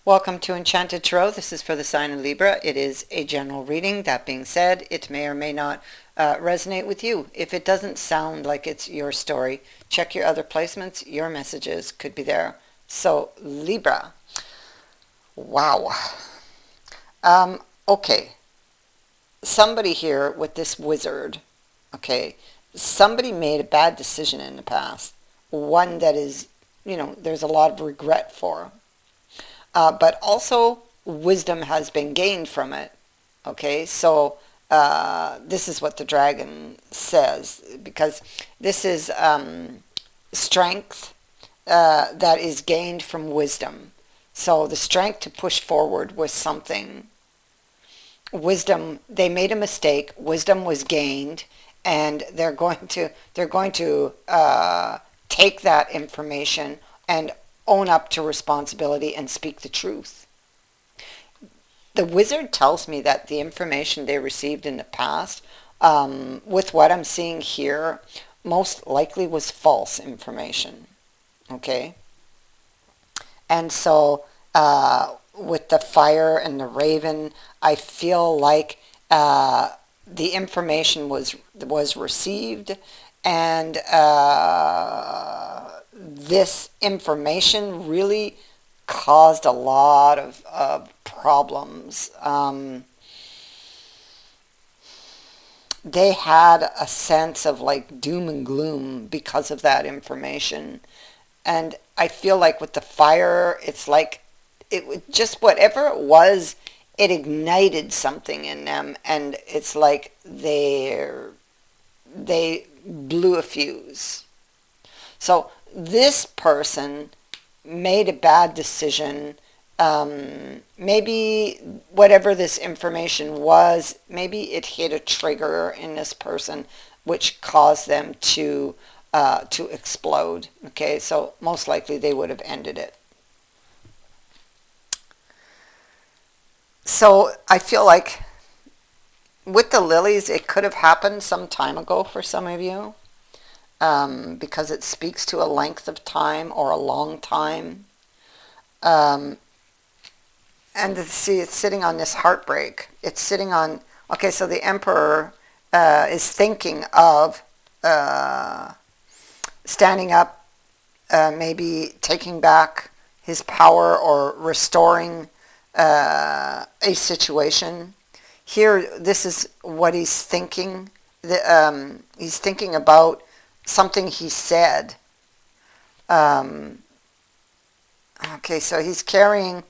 Welcome to Enchanted Tarot. This is for the sign of Libra. It is a general reading. That being said, it may or may not resonate with you. If it doesn't sound like it's your story, check your other placements. Your messages could be there. So, Libra. Wow. Okay. Somebody here with this wizard, okay, somebody made a bad decision in the past. One that is, there's a lot of regret for. But also wisdom has been gained from it. Okay, so this is what the dragon says, because this is strength that is gained from wisdom. So the strength to push forward was something. Wisdom, they made a mistake. Wisdom was gained, and they're going to take that information and own up to responsibility and speak the truth. The wizard tells me that the information they received in the past, with what I'm seeing here, most likely was false information. Okay? And so, with the fire and the raven, I feel like the information was received, and this information really caused a lot of problems. They had a sense of like doom and gloom because of that information. And I feel like with the fire, it's like it was just whatever it was, it ignited something in them, and it's like they blew a fuse. So this person made a bad decision. Maybe whatever this information was, maybe it hit a trigger in this person, which caused them to explode. Okay, so most likely they would have ended it. So I feel like with the lilies, it could have happened some time ago for some of you. Because it speaks to a length of time or a long time. And see, it's sitting on this heartbreak. It's sitting on, okay, so the emperor is thinking of standing up, maybe taking back his power or restoring a situation. Here, this is what he's thinking. He's thinking about something he said. Okay, so he's carrying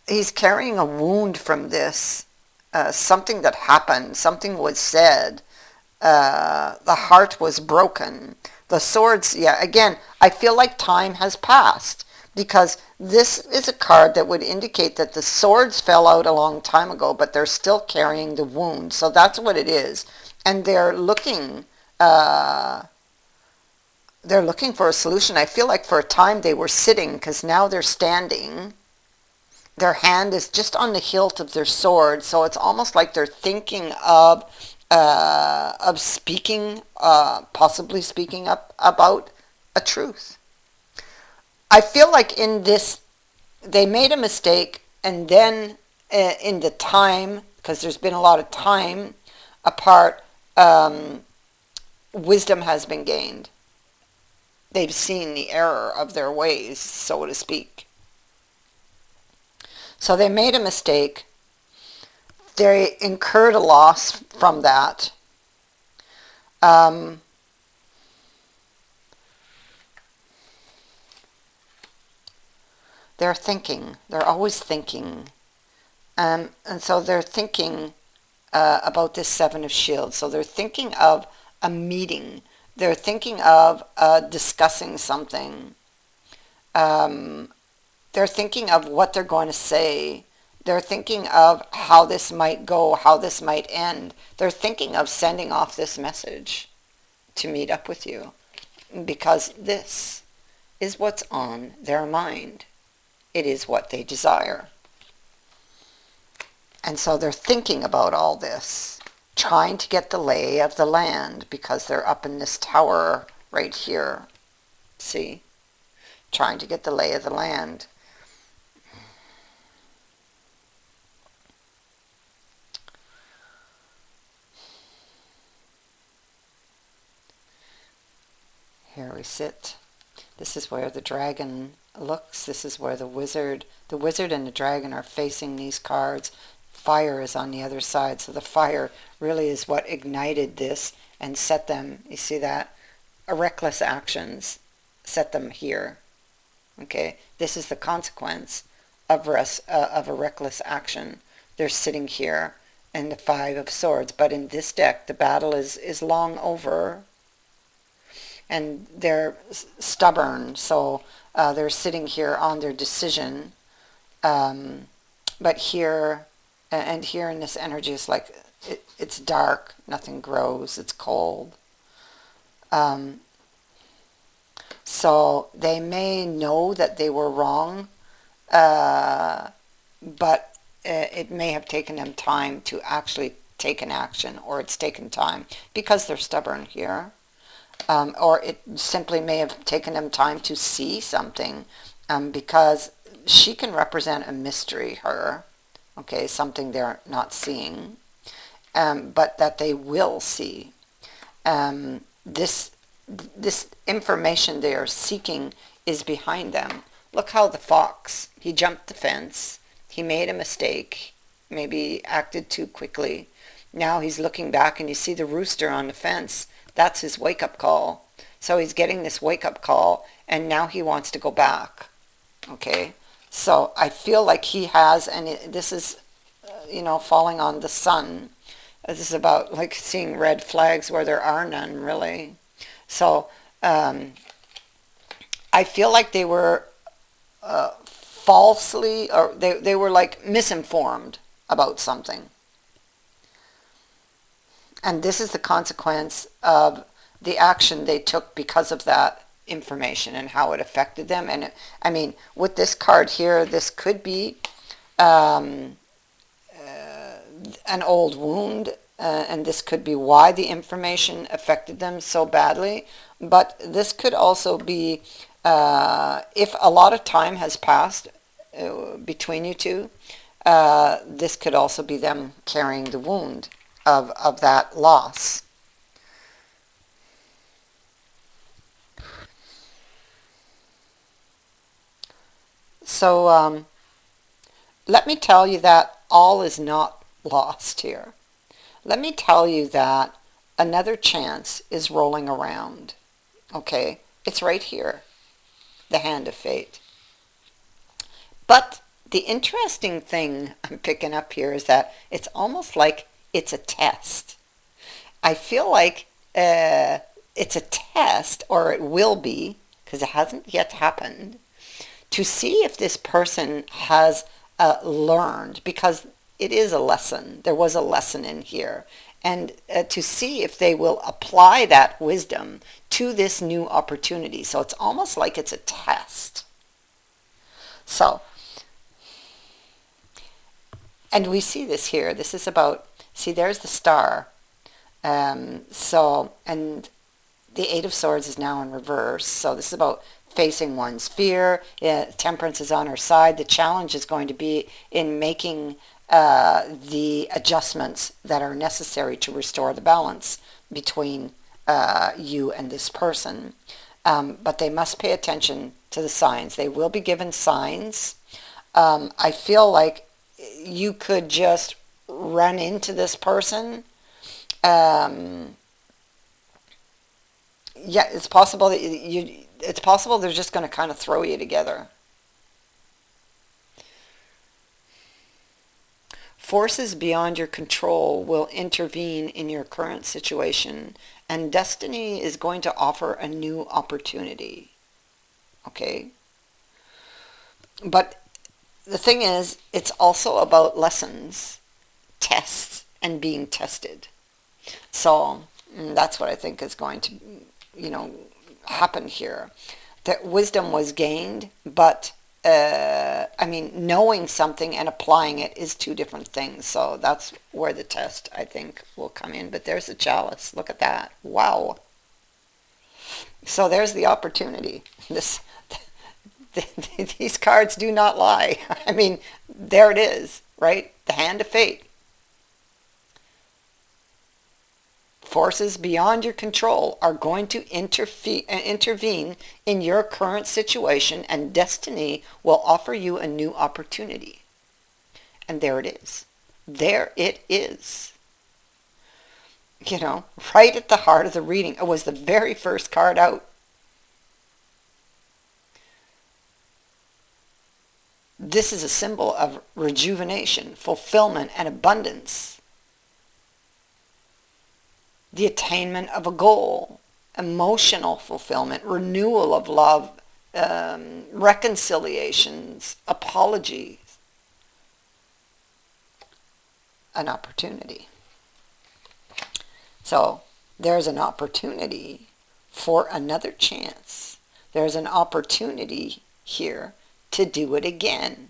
a wound from this. Something that happened, something was said. The heart was broken. The swords, yeah, again, I feel like time has passed, because this is a card that would indicate that the swords fell out a long time ago, but they're still carrying the wound. So that's what it is. And they're looking for a solution. I feel like for a time they were sitting, because now they're standing. Their hand is just on the hilt of their sword, so it's almost like they're thinking of speaking, possibly speaking up about a truth. I feel like in this, they made a mistake, and then in the time, because there's been a lot of time apart, wisdom has been gained. They've seen the error of their ways, so to speak. So they made a mistake. They incurred a loss from that. They're thinking. They're always thinking. And so they're thinking about this Seven of Shields. So they're thinking of a meeting. They're thinking of discussing something. They're thinking of what they're going to say. They're thinking of how this might go, how this might end. They're thinking of sending off this message to meet up with you, because this is what's on their mind. It is what they desire. And so they're thinking about all this, trying to get the lay of the land, because they're up in this tower right here. See? Trying to get the lay of the land. we sit. This is where the dragon looks. This is where the wizard and the dragon are facing these cards. Fire is on the other side. So the fire really is what ignited this and set them, you see that? Reckless actions set them here. Okay, this is the consequence of a reckless action. They're sitting here in the Five of Swords, but in this deck the battle is long over, and they're stubborn, so they're sitting here on their decision. But here and here in this energy is like it's dark, nothing grows, it's cold. So they may know that they were wrong, but it may have taken them time to actually take an action, or it's taken time because they're stubborn here. Or it simply may have taken them time to see something, because she can represent a mystery, her, okay, something they're not seeing, but that they will see. This information they are seeking is behind them. Look how the fox, he jumped the fence, he made a mistake, maybe acted too quickly. Now he's looking back and you see the rooster on the fence. That's his wake-up call. So he's getting this wake-up call, and now he wants to go back. Okay, so I feel like he has, and this is, falling on the sun. This is about like seeing red flags where there are none, really. So I feel like they were falsely, or they were like misinformed about something. And this is the consequence of the action they took because of that information and how it affected them. And I mean, with this card here, this could be an old wound, and this could be why the information affected them so badly. But this could also be, if a lot of time has passed between you two, this could also be them carrying the wound of that loss. So let me tell you that all is not lost here. Let me tell you that another chance is rolling around. Okay, it's right here, the hand of fate. But the interesting thing I'm picking up here is that it's almost like it's a test. I feel like it's a test, or it will be, because it hasn't yet happened, to see if this person has learned, because it is a lesson. There was a lesson in here. And to see if they will apply that wisdom to this new opportunity. So it's almost like it's a test. So, and we see this here. This is about, see, there's the star. And the Eight of Swords is now in reverse. So this is about facing one's fear. Temperance is on her side. The challenge is going to be in making the adjustments that are necessary to restore the balance between you and this person. But they must pay attention to the signs. They will be given signs. I feel like you could just run into this person. Yeah, it's possible that it's possible they're just going to kind of throw you together. Forces beyond your control will intervene in your current situation, and destiny is going to offer a new opportunity. Okay? But the thing is, it's also about lessons, tests, and being tested. So that's what I think is going to, happen here. That wisdom was gained, but knowing something and applying it is two different things. So that's where the test, I think, will come in. But there's the chalice. Look at that. Wow. So there's the opportunity. These cards do not lie. I mean, there it is, right? The hand of fate. Forces beyond your control are going to intervene in your current situation, and destiny will offer you a new opportunity. And there it is. There it is. You know, right at the heart of the reading. It was the very first card out. This is a symbol of rejuvenation, fulfillment, and abundance. The attainment of a goal, emotional fulfillment, renewal of love, reconciliations, apologies, an opportunity. So there's an opportunity for another chance. There's an opportunity here to do it again.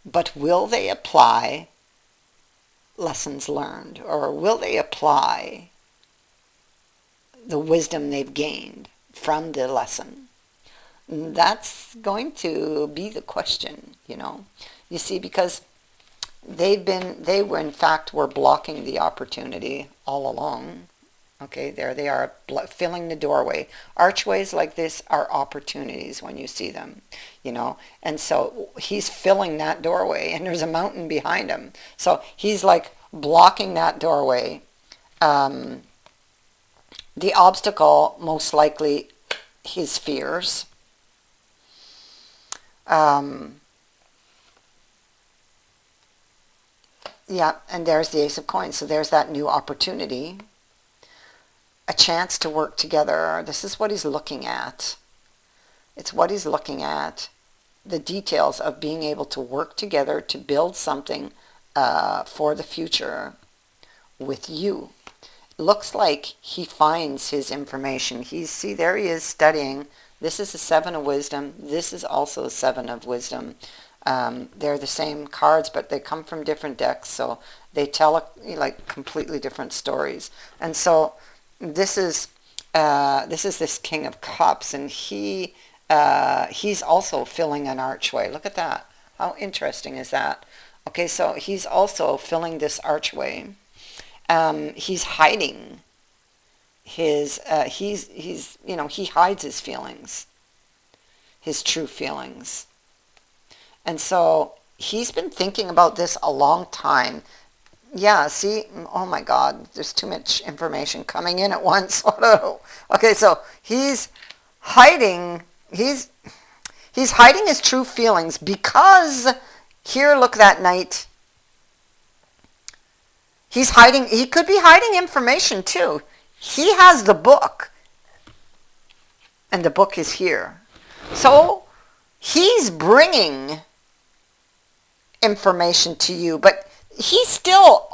But will they apply lessons learned, or will they apply the wisdom they've gained from the lesson? That's going to be the question, you know. You see, because they were in fact were blocking the opportunity all along. Okay, there they are, filling the doorway. Archways like this are opportunities when you see them, you know. And so he's filling that doorway, and there's a mountain behind him. So he's like blocking that doorway. The obstacle, most likely, his fears. Yeah, and there's the Ace of Coins. So there's that new opportunity. A chance to work together. This is what he's looking at. It's what he's looking at. The details of being able to work together to build something for the future with you. Looks like he finds his information. See, there he is studying. This is the Seven of Wisdom. This is also a Seven of Wisdom. They're the same cards, but they come from different decks, so they tell like completely different stories. And so this is this King of Cups, and he's also filling an archway. Look at that. How interesting is that? Okay, so he's also filling this archway. He's hiding his he's you know, he hides his feelings, his true feelings. And so he's been thinking about this a long time. Yeah, see, oh my God, there's too much information coming in at once. Okay, so he's hiding his true feelings, because here, look, that Knight. He could be hiding information too. He has the book, and the book is here. So he's bringing information to you, but he still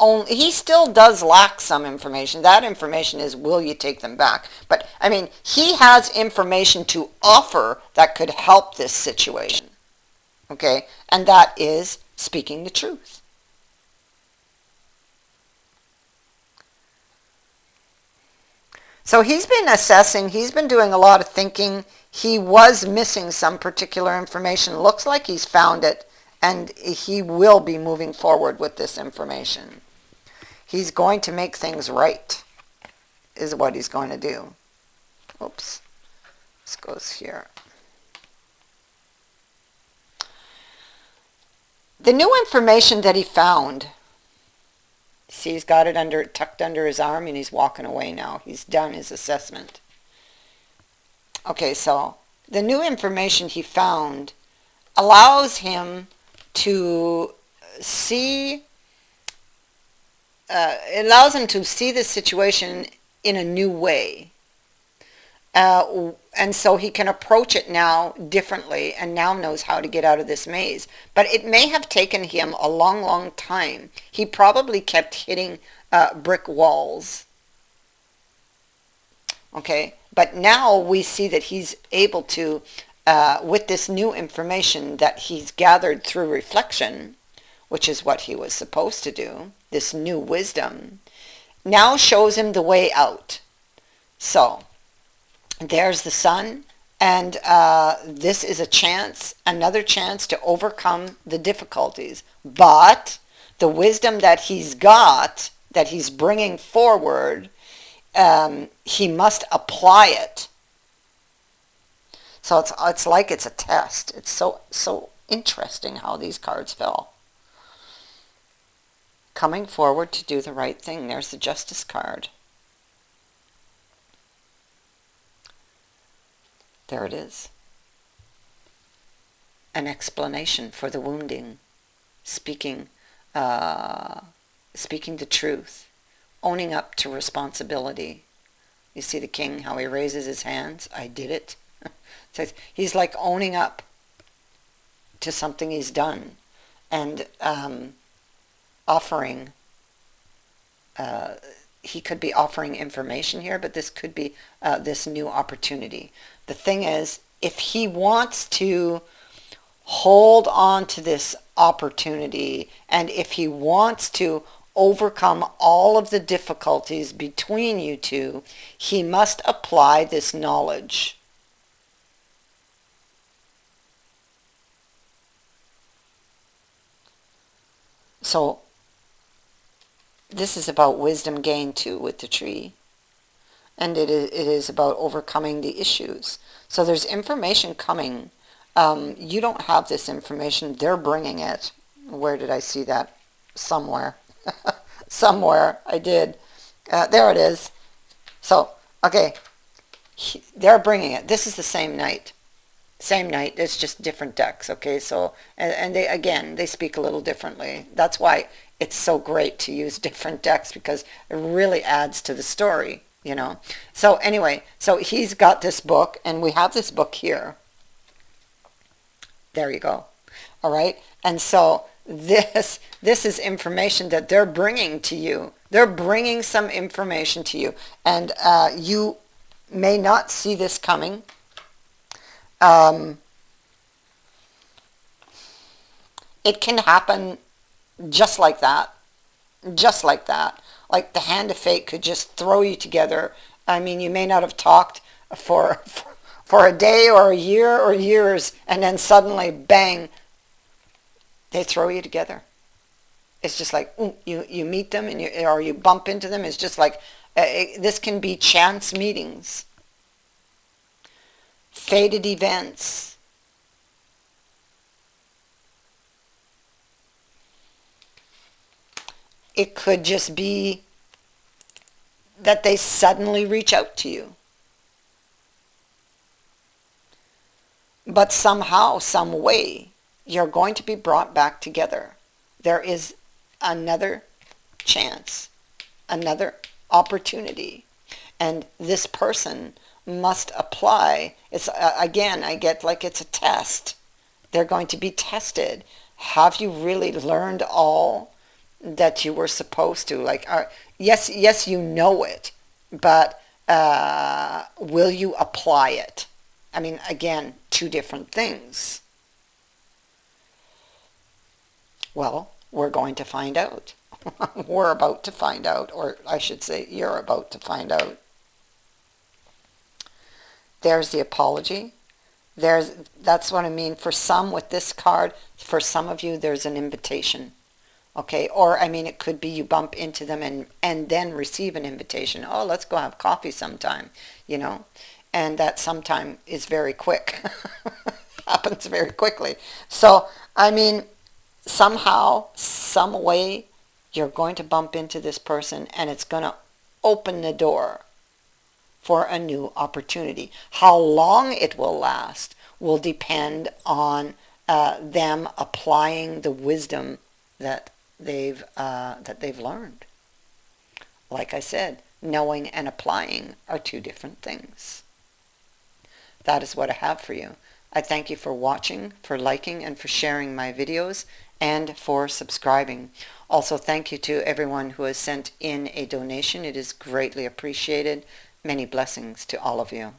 does lack some information. That information is, will you take them back? But I mean, he has information to offer that could help this situation. Okay, and that is speaking the truth. So he's been assessing, he's been doing a lot of thinking. He was missing some particular information. Looks like he's found it, and he will be moving forward with this information. He's going to make things right, is what he's going to do. Oops, this goes here. The new information that he found, see, he's got it tucked under his arm, and he's walking away now. He's done his assessment. Okay, so the new information he found allows him to see, it allows him to see the situation in a new way. And so he can approach it now differently, and now knows how to get out of this maze. But it may have taken him a long, long time. He probably kept hitting brick walls. Okay, but now we see that he's able to, with this new information that he's gathered through reflection, which is what he was supposed to do, this new wisdom, now shows him the way out. So there's the sun, And this is a chance, another chance to overcome the difficulties. But the wisdom that he's got, that he's bringing forward, he must apply it. So it's like it's a test. It's so interesting how these cards fell. Coming forward to do the right thing. There's the Justice card. There it is. An explanation for the wounding. Speaking the truth. Owning up to responsibility. You see the king, how he raises his hands? I did it. So he's like owning up to something he's done. And offering, he could be offering information here, but this could be this new opportunity. The thing is, if he wants to hold on to this opportunity, and if he wants to overcome all of the difficulties between you two, he must apply this knowledge. So this is about wisdom gained too with the tree. And it is about overcoming the issues. So there's information coming. You don't have this information. They're bringing it. Where did I see that? Somewhere. Somewhere I did. There it is. So, okay. They're bringing it. This is the same night. Same night. It's just different decks. Okay. So, and they, again, they speak a little differently. That's why it's so great to use different decks, because it really adds to the story. You know. So anyway, so he's got this book, and we have this book here. There you go. All right. And so this is information that they're bringing to you. They're bringing some information to you, and you may not see this coming. It can happen just like that. Just like that. Like the hand of fate could just throw you together. I mean, you may not have talked for a day or a year or years, and then suddenly, bang, they throw you together. It's just like, you meet them, and or you bump into them. It's just like, this can be chance meetings. Fated events. It could just be that they suddenly reach out to you. But somehow, some way, you're going to be brought back together. There is another chance, another opportunity. And this person must apply. It's again, I get like it's a test. They're going to be tested. Have you really learned all that you were supposed to? Like, yes, you know it, but will you apply it? I mean, again, two different things. Well, we're going to find out. We're about to find out, or I should say, you're about to find out. There's the apology. That's what I mean. For some, with this card, for some of you, there's an invitation. Okay, or I mean, it could be you bump into them and then receive an invitation. Oh, let's go have coffee sometime, you know. And that sometime is very quick. Happens very quickly. So, I mean, somehow, some way, you're going to bump into this person, and it's going to open the door for a new opportunity. How long it will last will depend on them applying the wisdom that they've learned. Like I said, knowing and applying are two different things. That is what I have for you. I thank you for watching, for liking, and for sharing my videos, and for subscribing. Also, thank you to everyone who has sent in a donation. It is greatly appreciated. Many blessings to all of you.